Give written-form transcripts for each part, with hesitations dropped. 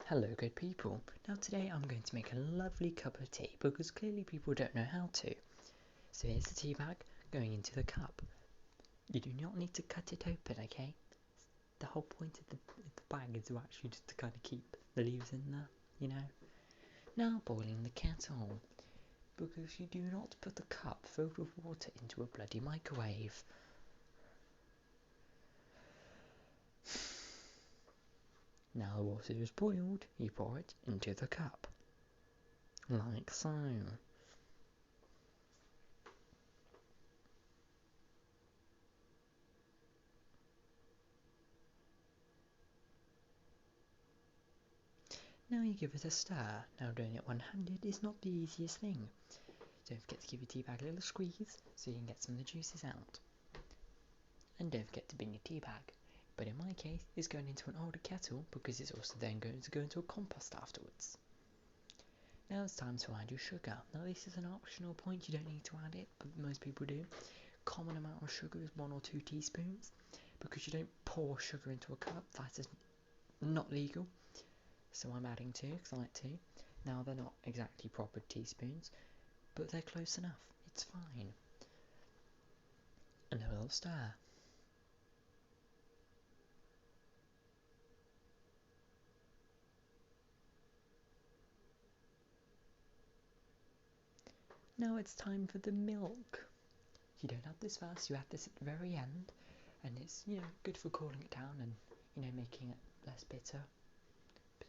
Hello good people, now today I'm going to make a lovely cup of tea because clearly people don't know how to. So here's the tea bag going into the cup. You do not need to cut it open, okay? The whole point of the bag is actually just to kind of keep the leaves in there, you know. Now boiling the kettle, because you do not put the cup filled with water into a bloody microwave. Now the water is boiled, you pour it into the cup, like so. Now you give it a stir. Now doing it one-handed is not the easiest thing. Don't forget to give your tea bag a little squeeze so you can get some of the juices out. And don't forget to bin your tea bag. But in my case, it's going into an older kettle because it's also then going to go into a compost afterwards. Now it's time to add your sugar. Now this is an optional point, you don't need to add it, but most people do. Common amount of sugar is 1 or 2 teaspoons. Because you don't pour sugar into a cup, that is not legal. So I'm adding 2 because I like 2. Now they're not exactly proper teaspoons, but they're close enough, it's fine. And a little stir. Now it's time for the milk. You don't add this first, you add this at the very end, and it's, good for cooling it down and, making it less bitter. But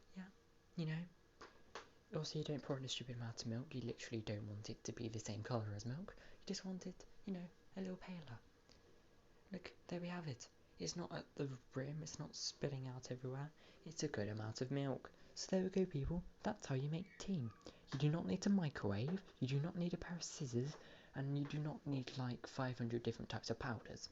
yeah, Also you don't pour in a stupid amount of milk, you literally don't want it to be the same colour as milk, you just want it, a little paler. Look, there we have it. It's not at the rim, it's not spilling out everywhere, it's a good amount of milk. So there we go people, that's how you make tea. You do not need a microwave, you do not need a pair of scissors, and you do not need like 500 different types of powders.